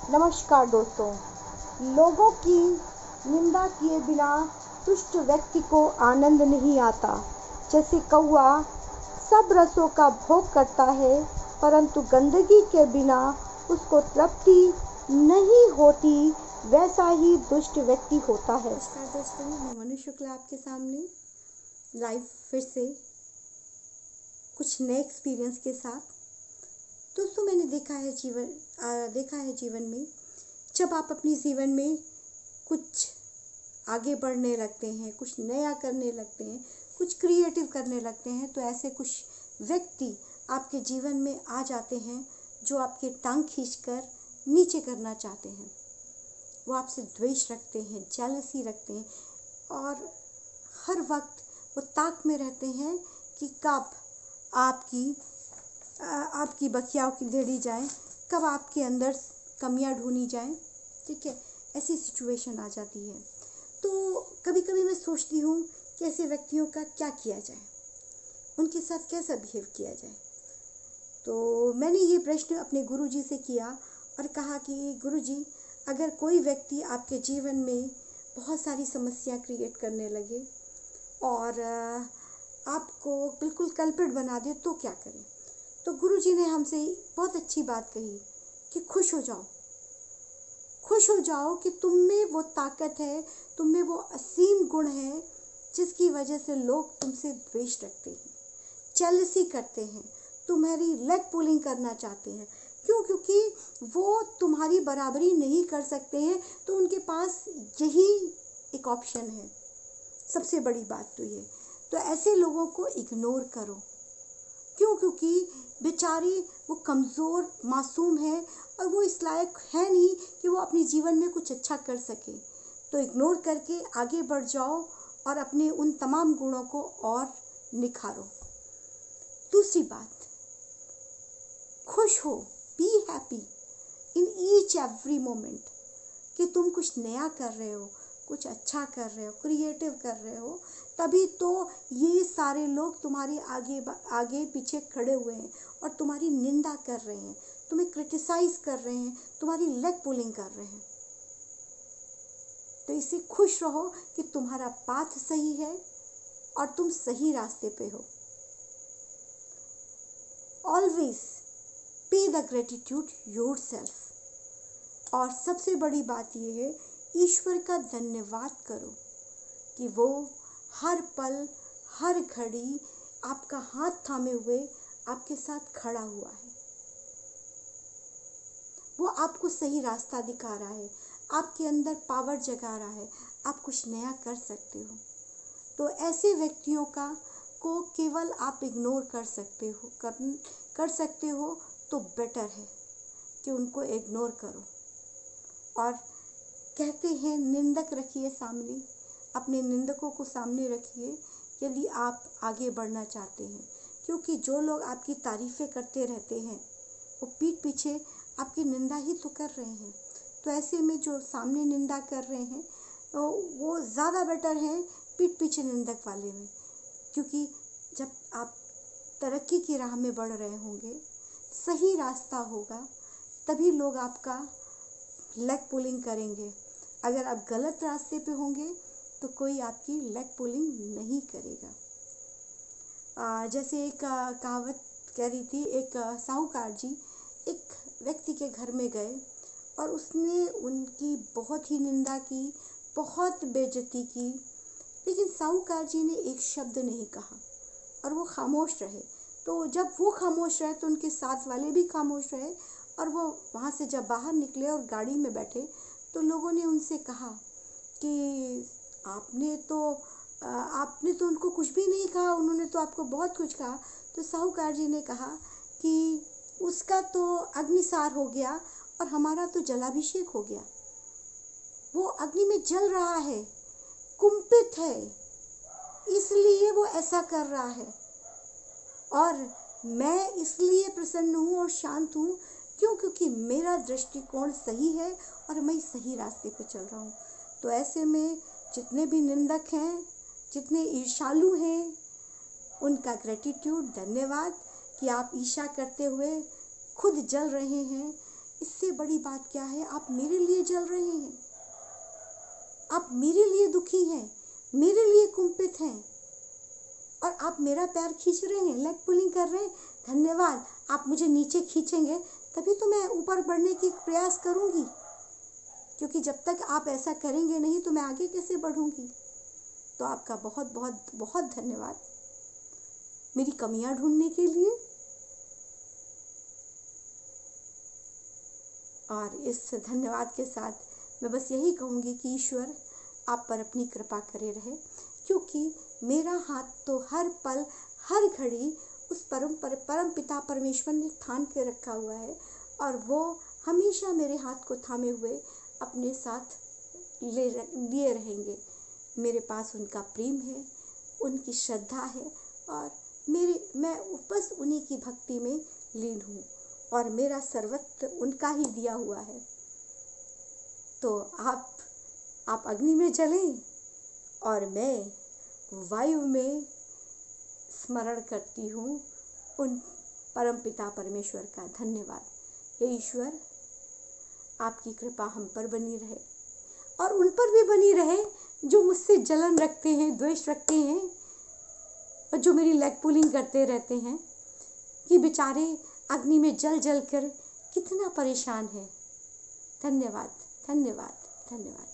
नमस्कार दोस्तों। लोगों की निंदा किए बिना तुष्ट व्यक्ति को आनंद नहीं आता। जैसे कौवा सब रसों का भोग करता है, परंतु गंदगी के बिना उसको तृप्ति नहीं होती, वैसा ही दुष्ट व्यक्ति होता है। नमस्कार दोस्तों, मैं मनु शुक्ला आपके सामने लाइव फिर से कुछ नए एक्सपीरियंस के साथ। दोस्तों, मैंने देखा है जीवन में जब आप अपने जीवन में कुछ आगे बढ़ने लगते हैं, कुछ नया करने लगते हैं, कुछ क्रिएटिव करने लगते हैं, तो ऐसे कुछ व्यक्ति आपके जीवन में आ जाते हैं जो आपकी टांग खींचकर नीचे करना चाहते हैं। वो आपसे द्वेष रखते हैं, जेलसी रखते हैं और हर वक्त वो ताक में रहते हैं कि कब आपकी बखियाओं की देड़ी जाए, कब आपके अंदर कमियां ढूंढी जाएं। ठीक है, ऐसी सिचुएशन आ जाती है। तो कभी कभी मैं सोचती हूँ कि ऐसे व्यक्तियों का क्या किया जाए, उनके साथ कैसा बिहेव किया जाए। तो मैंने ये प्रश्न अपने गुरुजी से किया और कहा कि गुरुजी, अगर कोई व्यक्ति आपके जीवन में बहुत सारी समस्या क्रिएट करने लगे और आपको बिल्कुल कल्प्रिट बना दे तो क्या करें। तो गुरुजी ने हमसे बहुत अच्छी बात कही कि खुश हो जाओ कि तुम में वो ताकत है, तुम में वो असीम गुण है जिसकी वजह से लोग तुमसे द्वेष रखते हैं, जेलसी करते हैं, तुम्हारी लेग पुलिंग करना चाहते हैं। क्योंकि वो तुम्हारी बराबरी नहीं कर सकते हैं, तो उनके पास यही एक ऑप्शन है। सबसे बड़ी बात तो ये। तो ऐसे लोगों को इग्नोर करो। क्योंकि बेचारी वो कमज़ोर मासूम है और वो इस लायक है नहीं कि वो अपने जीवन में कुछ अच्छा कर सके। तो इग्नोर करके आगे बढ़ जाओ और अपने उन तमाम गुणों को और निखारो। दूसरी बात, खुश हो, be happy in each every moment कि तुम कुछ नया कर रहे हो, कुछ अच्छा कर रहे हो, क्रिएटिव कर रहे हो, तभी तो ये सारे लोग तुम्हारे आगे पीछे खड़े हुए हैं और तुम्हारी निंदा कर रहे हैं, तुम्हें क्रिटिसाइज कर रहे हैं, तुम्हारी लेग पुलिंग कर रहे हैं। तो इससे खुश रहो कि तुम्हारा पाथ सही है और तुम सही रास्ते पे हो। ऑलवेज पे द ग्रेटिट्यूड योरसेल्फ। और सबसे बड़ी बात यह है, ईश्वर का धन्यवाद करो कि वो हर पल हर घड़ी आपका हाथ थामे हुए आपके साथ खड़ा हुआ है। वो आपको सही रास्ता दिखा रहा है, आपके अंदर पावर जगा रहा है, आप कुछ नया कर सकते हो। तो ऐसे व्यक्तियों को केवल आप इग्नोर कर सकते हो तो बेटर है कि उनको इग्नोर करो। और कहते हैं, निंदक रखिए सामने, अपने निंदकों को सामने रखिए यदि आप आगे बढ़ना चाहते हैं। क्योंकि जो लोग आपकी तारीफ़ें करते रहते हैं वो पीठ पीछे आपकी निंदा ही तो कर रहे हैं। तो ऐसे में जो सामने निंदा कर रहे हैं वो ज़्यादा बेटर हैं पीठ पीछे निंदक वाले में। क्योंकि जब आप तरक्की की राह में बढ़ रहे होंगे, सही रास्ता होगा, तभी लोग आपका लेग पुलिंग करेंगे। अगर आप गलत रास्ते पे होंगे तो कोई आपकी लेग पुलिंग नहीं करेगा। जैसे एक कहावत कह रही थी, एक साहूकार जी एक व्यक्ति के घर में गए और उसने उनकी बहुत ही निंदा की, बहुत बेइज्जती की, लेकिन साहूकार जी ने एक शब्द नहीं कहा और वो खामोश रहे। तो जब वो खामोश रहे तो उनके साथ वाले भी खामोश रहे और वो वहाँ से जब बाहर निकले और गाड़ी में बैठे तो लोगों ने उनसे कहा कि आपने तो उनको कुछ भी नहीं कहा, उन्होंने तो आपको बहुत कुछ कहा। तो साहूकार जी ने कहा कि उसका तो अग्निसार हो गया और हमारा तो जलाभिषेक हो गया। वो अग्नि में जल रहा है, कुंपित है, इसलिए वो ऐसा कर रहा है। और मैं इसलिए प्रसन्न हूँ और शांत हूँ क्योंकि मेरा दृष्टिकोण सही है और मैं सही रास्ते पे चल रहा हूँ। तो ऐसे में जितने भी निंदक हैं, जितने ईर्ष्यालु हैं, उनका ग्रेटिट्यूड, धन्यवाद कि आप ईर्ष्या करते हुए खुद जल रहे हैं। इससे बड़ी बात क्या है, आप मेरे लिए जल रहे हैं, आप मेरे लिए दुखी हैं, मेरे लिए कुंठित हैं, और आप मेरा पैर खींच रहे हैं, लेग पुलिंग कर रहे हैं। धन्यवाद। आप मुझे नीचे खींचेंगे तभी तो मैं ऊपर बढ़ने की प्रयास करूंगी, क्योंकि जब तक आप ऐसा करेंगे नहीं तो मैं आगे कैसे बढ़ूंगी। तो आपका बहुत बहुत बहुत धन्यवाद मेरी कमियां ढूंढने के लिए। और इस धन्यवाद के साथ मैं बस यही कहूँगी कि ईश्वर आप पर अपनी कृपा करे रहे, क्योंकि मेरा हाथ तो हर पल हर घड़ी उस परम पिता परमेश्वर ने थाम के रखा हुआ है, और वो हमेशा मेरे हाथ को थामे हुए अपने साथ लिए रहेंगे। मेरे पास उनका प्रेम है, उनकी श्रद्धा है, और मैं बस उन्हीं की भक्ति में लीन हूँ, और मेरा सर्वस्व उनका ही दिया हुआ है। तो आप अग्नि में जलें और मैं वायु में स्मरण करती हूँ उन परम पिता परमेश्वर का। धन्यवाद। हे ईश्वर, आपकी कृपा हम पर बनी रहे, और उन पर भी बनी रहे जो मुझसे जलन रखते हैं, द्वेष रखते हैं, और जो मेरी लेग पुलिंग करते रहते हैं कि बेचारे अग्नि में जल जल कर कितना परेशान है। धन्यवाद, धन्यवाद, धन्यवाद।